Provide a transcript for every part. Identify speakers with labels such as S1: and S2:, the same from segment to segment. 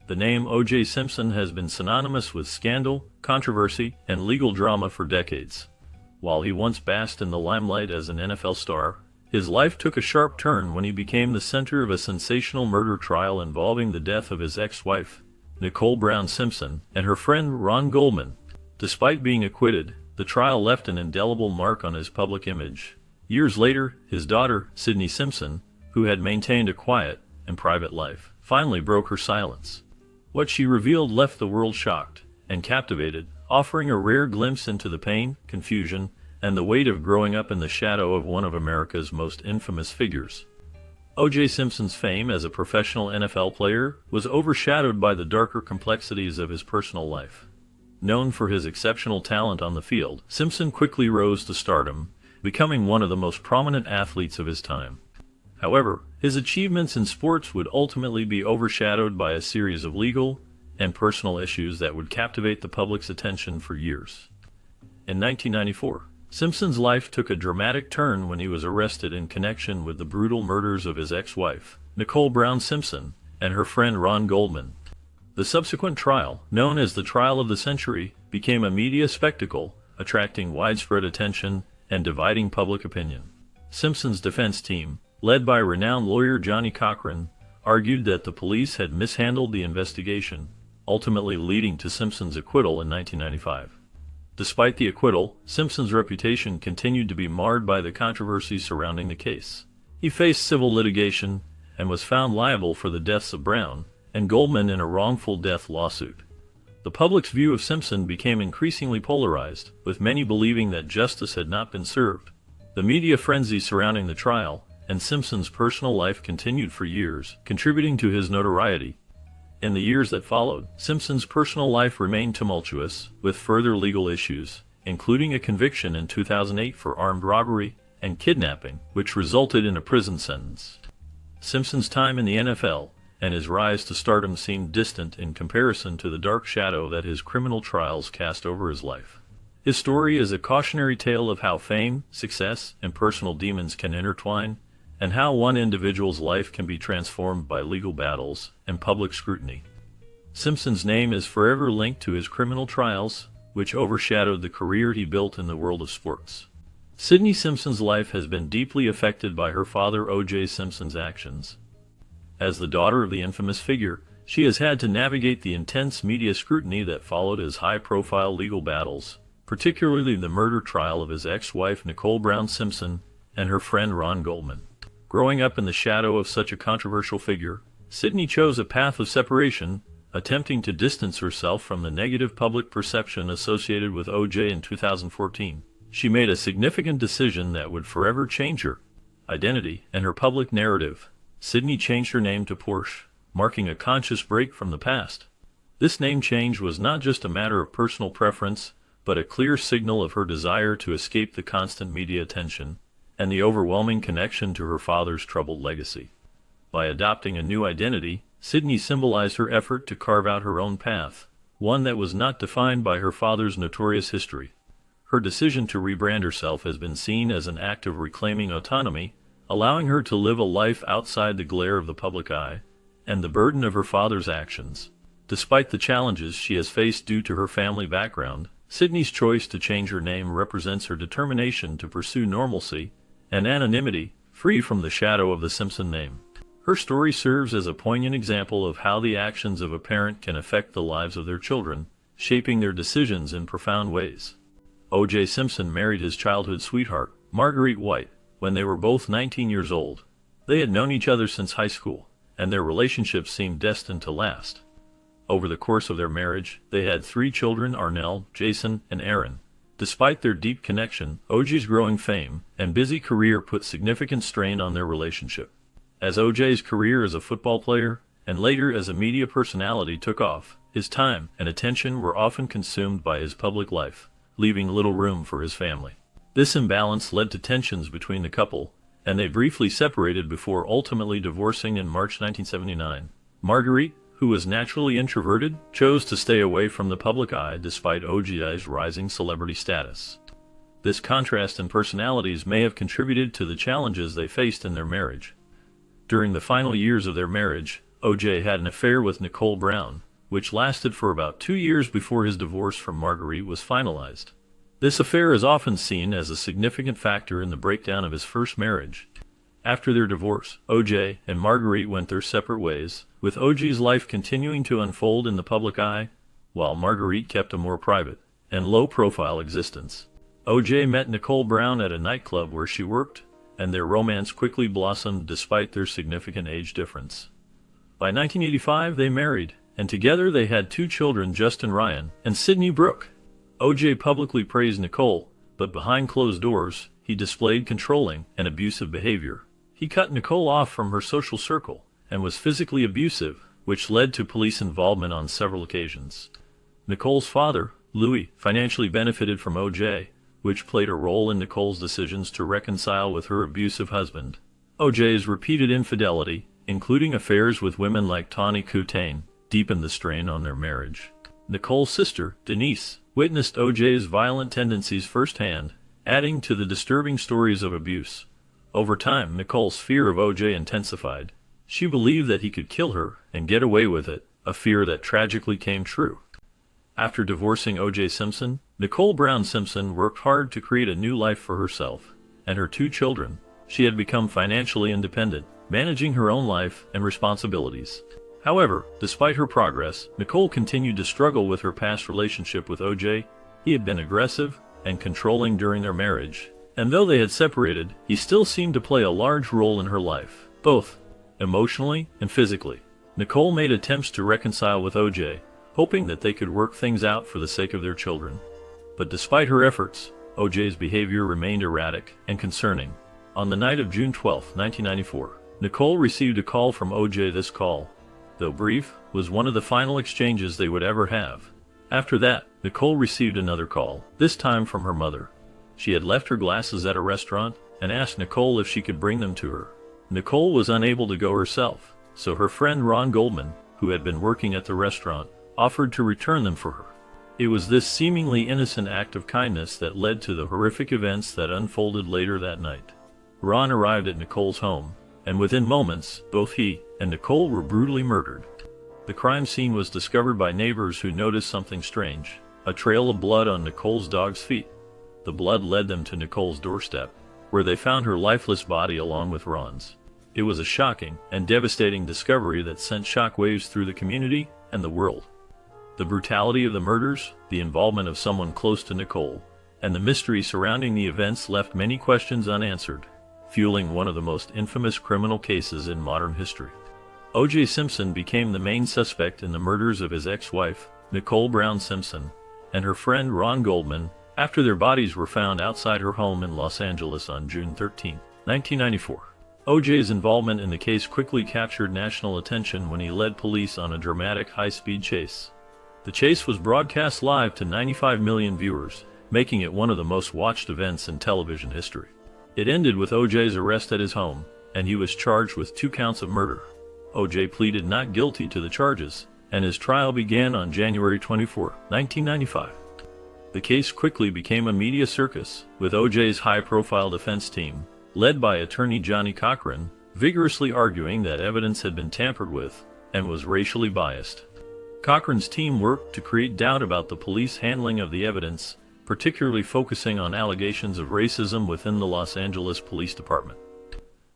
S1: The name O.J. Simpson has been synonymous with scandal, controversy, and legal drama for decades. While he once basked in the limelight as an NFL star, his life took a sharp turn when he became the center of a sensational murder trial involving the death of his ex-wife, Nicole Brown Simpson, and her friend Ron Goldman. Despite being acquitted, the trial left an indelible mark on his public image. Years later, his daughter, Sydney Simpson, who had maintained a quiet and private life, finally broke her silence. What she revealed left the world shocked and captivated, offering a rare glimpse into the pain, confusion, and the weight of growing up in the shadow of one of America's most infamous figures. O.J. Simpson's fame as a professional NFL player was overshadowed by the darker complexities of his personal life. Known for his exceptional talent on the field, Simpson quickly rose to stardom, becoming one of the most prominent athletes of his time. However, his achievements in sports would ultimately be overshadowed by a series of legal and personal issues that would captivate the public's attention for years. In 1994, Simpson's life took a dramatic turn when he was arrested in connection with the brutal murders of his ex-wife, Nicole Brown Simpson, and her friend Ron Goldman. The subsequent trial, known as the Trial of the Century, became a media spectacle, attracting widespread attention and dividing public opinion. Simpson's defense team, led by renowned lawyer Johnnie Cochran, argued that the police had mishandled the investigation, ultimately leading to Simpson's acquittal in 1995. Despite the acquittal, Simpson's reputation continued to be marred by the controversy surrounding the case. He faced civil litigation and was found liable for the deaths of Brown and Goldman in a wrongful death lawsuit. The public's view of Simpson became increasingly polarized, with many believing that justice had not been served. The media frenzy surrounding the trial and Simpson's personal life continued for years, contributing to his notoriety. In the years that followed, Simpson's personal life remained tumultuous, with further legal issues, including a conviction in 2008 for armed robbery and kidnapping, which resulted in a prison sentence. Simpson's time in the NFL and his rise to stardom seemed distant in comparison to the dark shadow that his criminal trials cast over his life. His story is a cautionary tale of how fame, success, and personal demons can intertwine, and how one individual's life can be transformed by legal battles and public scrutiny. Simpson's name is forever linked to his criminal trials, which overshadowed the career he built in the world of sports. Sydney Simpson's life has been deeply affected by her father O.J. Simpson's actions. As the daughter of the infamous figure, she has had to navigate the intense media scrutiny that followed his high-profile legal battles, particularly the murder trial of his ex-wife Nicole Brown Simpson and her friend Ron Goldman. Growing up in the shadow of such a controversial figure, Sydney chose a path of separation, attempting to distance herself from the negative public perception associated with O.J. In 2014. She made a significant decision that would forever change her identity and her public narrative. Sydney changed her name to Porsche, marking a conscious break from the past. This name change was not just a matter of personal preference, but a clear signal of her desire to escape the constant media attention and the overwhelming connection to her father's troubled legacy. By adopting a new identity, Sydney symbolized her effort to carve out her own path, one that was not defined by her father's notorious history. Her decision to rebrand herself has been seen as an act of reclaiming autonomy, allowing her to live a life outside the glare of the public eye and the burden of her father's actions. Despite the challenges she has faced due to her family background, Sydney's choice to change her name represents her determination to pursue normalcy and anonymity, free from the shadow of the Simpson name. Her story serves as a poignant example of how the actions of a parent can affect the lives of their children, shaping their decisions in profound ways. O.J. Simpson married his childhood sweetheart, Marguerite White, when they were both 19 years old. They had known each other since high school, and their relationship seemed destined to last. Over the course of their marriage, they had 3 children: Arnell, Jason, and Aaron. Despite their deep connection, O.J.'s growing fame and busy career put significant strain on their relationship. As O.J.'s career as a football player, and later as a media personality took off, his time and attention were often consumed by his public life, leaving little room for his family. This imbalance led to tensions between the couple, and they briefly separated before ultimately divorcing in March 1979. Marguerite, who was naturally introverted, chose to stay away from the public eye despite O.J.'s rising celebrity status. This contrast in personalities may have contributed to the challenges they faced in their marriage. During the final years of their marriage, O.J. had an affair with Nicole Brown, which lasted for about 2 years before his divorce from Marguerite was finalized. This affair is often seen as a significant factor in the breakdown of his first marriage. After their divorce, O.J. and Marguerite went their separate ways, with O.J.'s life continuing to unfold in the public eye, while Marguerite kept a more private and low-profile existence. O.J. met Nicole Brown at a nightclub where she worked, and their romance quickly blossomed despite their significant age difference. By 1985, they married, and together they had 2 children, Justin Ryan and Sydney Brooke. O.J. publicly praised Nicole, but behind closed doors, he displayed controlling and abusive behavior. He cut Nicole off from her social circle and was physically abusive, which led to police involvement on several occasions. Nicole's father, Louis, financially benefited from O.J., which played a role in Nicole's decisions to reconcile with her abusive husband. O.J.'s repeated infidelity, including affairs with women like Tawny Kitaen, deepened the strain on their marriage. Nicole's sister, Denise, witnessed O.J.'s violent tendencies firsthand, adding to the disturbing stories of abuse. Over time, Nicole's fear of O.J. intensified. She believed that he could kill her and get away with it, a fear that tragically came true. After divorcing O.J. Simpson, Nicole Brown Simpson worked hard to create a new life for herself and her 2 children. She had become financially independent, managing her own life and responsibilities. However, despite her progress, Nicole continued to struggle with her past relationship with O.J. He had been aggressive and controlling during their marriage, and though they had separated, he still seemed to play a large role in her life, both emotionally and physically. Nicole made attempts to reconcile with O.J., hoping that they could work things out for the sake of their children. But despite her efforts, O.J.'s behavior remained erratic and concerning. On the night of June 12, 1994, Nicole received a call from O.J. This call, though brief, was one of the final exchanges they would ever have. After that, Nicole received another call, this time from her mother. She had left her glasses at a restaurant and asked Nicole if she could bring them to her. Nicole was unable to go herself, so her friend Ron Goldman, who had been working at the restaurant, offered to return them for her. It was this seemingly innocent act of kindness that led to the horrific events that unfolded later that night. Ron arrived at Nicole's home, and within moments, both he and Nicole were brutally murdered. The crime scene was discovered by neighbors who noticed something strange, a trail of blood on Nicole's dog's feet. The blood led them to Nicole's doorstep, where they found her lifeless body along with Ron's. It was a shocking and devastating discovery that sent shockwaves through the community and the world. The brutality of the murders, the involvement of someone close to Nicole, and the mystery surrounding the events left many questions unanswered, fueling one of the most infamous criminal cases in modern history. O.J. Simpson became the main suspect in the murders of his ex-wife, Nicole Brown Simpson, and her friend Ron Goldman, after their bodies were found outside her home in Los Angeles on June 13, 1994. O.J.'s involvement in the case quickly captured national attention when he led police on a dramatic high-speed chase. The chase was broadcast live to 95 million viewers, making it one of the most watched events in television history. It ended with O.J.'s arrest at his home, and he was charged with 2 counts of murder. O.J. pleaded not guilty to the charges, and his trial began on January 24, 1995. The case quickly became a media circus, with O.J.'s high-profile defense team, led by attorney Johnnie Cochran, vigorously arguing that evidence had been tampered with and was racially biased. Cochran's team worked to create doubt about the police handling of the evidence, particularly focusing on allegations of racism within the Los Angeles Police Department.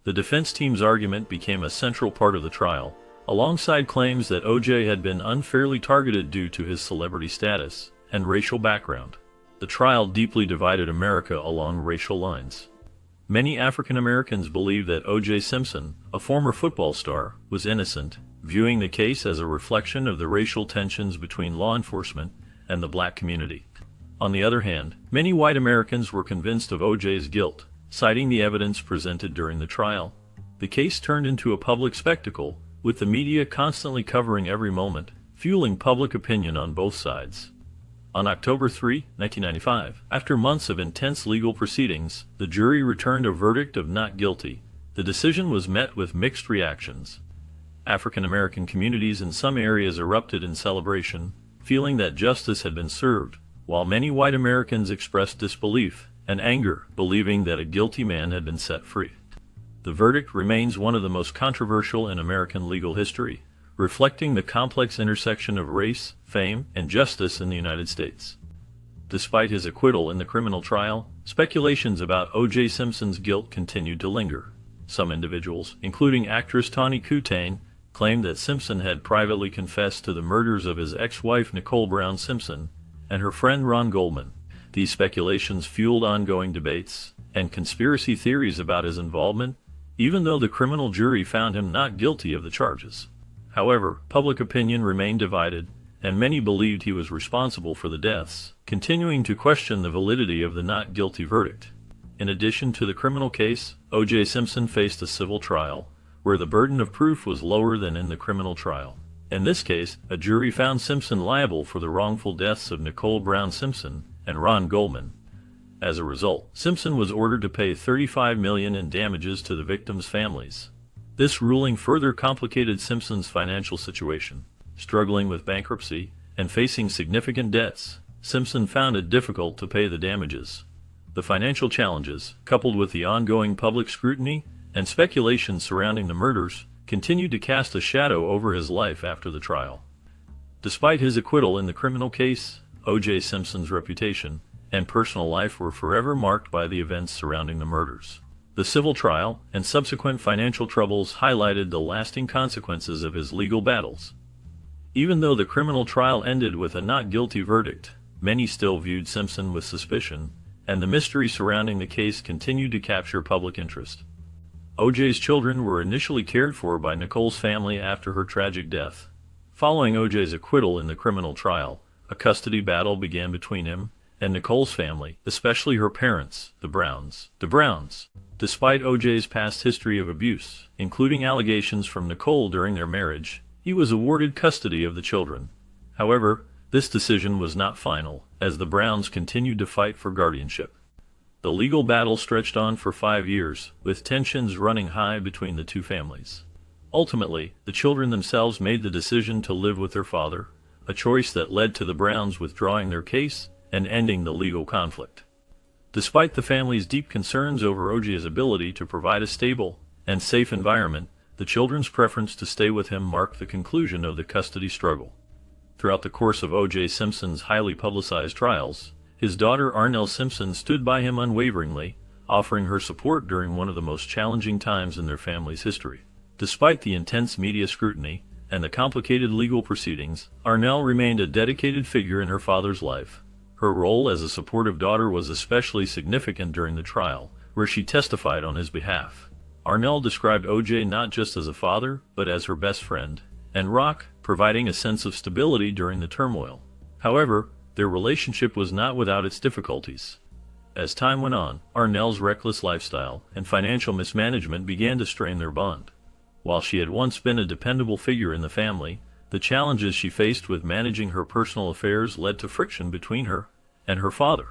S1: The defense team's argument became a central part of the trial, alongside claims that O.J. had been unfairly targeted due to his celebrity status and racial background. The trial deeply divided America along racial lines. Many African Americans believed that O.J. Simpson, a former football star, was innocent, viewing the case as a reflection of the racial tensions between law enforcement and the black community. On the other hand, many white Americans were convinced of O.J.'s guilt, citing the evidence presented during the trial. The case turned into a public spectacle, with the media constantly covering every moment, fueling public opinion on both sides. On October 3, 1995, after months of intense legal proceedings, the jury returned a verdict of not guilty. The decision was met with mixed reactions. African American communities in some areas erupted in celebration, feeling that justice had been served, while many white Americans expressed disbelief and anger, believing that a guilty man had been set free. The verdict remains one of the most controversial in American legal history, reflecting the complex intersection of race, fame, and justice in the United States. Despite his acquittal in the criminal trial, speculations about O.J. Simpson's guilt continued to linger. Some individuals, including actress Tawny Kitaen, claimed that Simpson had privately confessed to the murders of his ex-wife Nicole Brown Simpson and her friend Ron Goldman. These speculations fueled ongoing debates and conspiracy theories about his involvement, even though the criminal jury found him not guilty of the charges. However, public opinion remained divided, and many believed he was responsible for the deaths, continuing to question the validity of the not guilty verdict. In addition to the criminal case, O.J. Simpson faced a civil trial, where the burden of proof was lower than in the criminal trial. In this case, a jury found Simpson liable for the wrongful deaths of Nicole Brown Simpson and Ron Goldman. As a result, Simpson was ordered to pay $35 million in damages to the victims' families. This ruling further complicated Simpson's financial situation. Struggling with bankruptcy and facing significant debts, Simpson found it difficult to pay the damages. The financial challenges, coupled with the ongoing public scrutiny and speculation surrounding the murders, continued to cast a shadow over his life after the trial. Despite his acquittal in the criminal case, O.J. Simpson's reputation and personal life were forever marked by the events surrounding the murders. The civil trial and subsequent financial troubles highlighted the lasting consequences of his legal battles. Even though the criminal trial ended with a not guilty verdict, many still viewed Simpson with suspicion, and the mystery surrounding the case continued to capture public interest. O.J.'s children were initially cared for by Nicole's family after her tragic death. Following O.J.'s acquittal in the criminal trial, a custody battle began between him and Nicole's family, especially her parents, the Browns. Despite O.J.'s past history of abuse, including allegations from Nicole during their marriage, he was awarded custody of the children. However, this decision was not final, as the Browns continued to fight for guardianship. The legal battle stretched on for 5 years, with tensions running high between the two families. Ultimately, the children themselves made the decision to live with their father, a choice that led to the Browns withdrawing their case and ending the legal conflict. Despite the family's deep concerns over O.J.'s ability to provide a stable and safe environment, the children's preference to stay with him marked the conclusion of the custody struggle. Throughout the course of O.J. Simpson's highly publicized trials, his daughter Arnell Simpson stood by him unwaveringly, offering her support during one of the most challenging times in their family's history. Despite the intense media scrutiny and the complicated legal proceedings, Arnell remained a dedicated figure in her father's life. Her role as a supportive daughter was especially significant during the trial, where she testified on his behalf. Arnell described O.J. not just as a father, but as her best friend and rock, providing a sense of stability during the turmoil. However, their relationship was not without its difficulties. As time went on, Arnell's reckless lifestyle and financial mismanagement began to strain their bond. While she had once been a dependable figure in the family, the challenges she faced with managing her personal affairs led to friction between her and her father.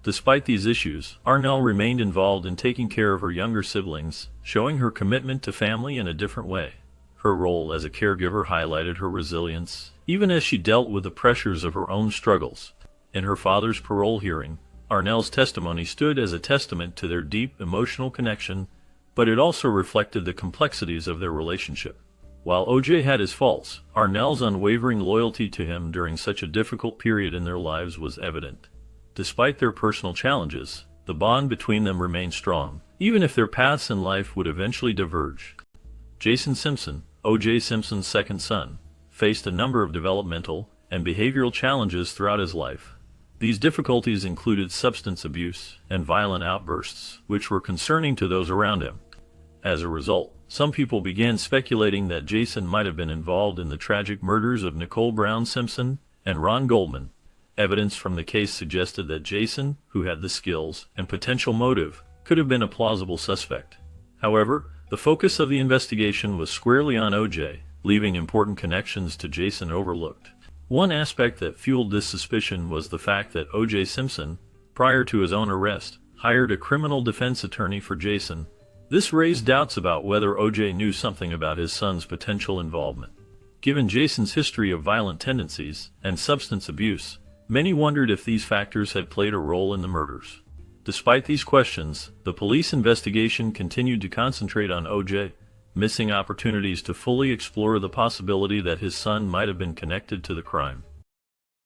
S1: Despite these issues, Arnell remained involved in taking care of her younger siblings, showing her commitment to family in a different way. Her role as a caregiver highlighted her resilience, even as she dealt with the pressures of her own struggles. In her father's parole hearing, Arnell's testimony stood as a testament to their deep emotional connection, but it also reflected the complexities of their relationship. While O.J. had his faults, Arnell's unwavering loyalty to him during such a difficult period in their lives was evident. Despite their personal challenges, the bond between them remained strong, even if their paths in life would eventually diverge. Jason Simpson, O.J. Simpson's second son, faced a number of developmental and behavioral challenges throughout his life. These difficulties included substance abuse and violent outbursts, which were concerning to those around him. As a result, some people began speculating that Jason might have been involved in the tragic murders of Nicole Brown Simpson and Ron Goldman. Evidence from the case suggested that Jason, who had the skills and potential motive, could have been a plausible suspect. However, the focus of the investigation was squarely on O.J., leaving important connections to Jason overlooked. One aspect that fueled this suspicion was the fact that O.J. Simpson, prior to his own arrest, hired a criminal defense attorney for Jason. This raised doubts about whether O.J. knew something about his son's potential involvement. Given Jason's history of violent tendencies and substance abuse, many wondered if these factors had played a role in the murders. Despite these questions, the police investigation continued to concentrate on O.J., missing opportunities to fully explore the possibility that his son might have been connected to the crime.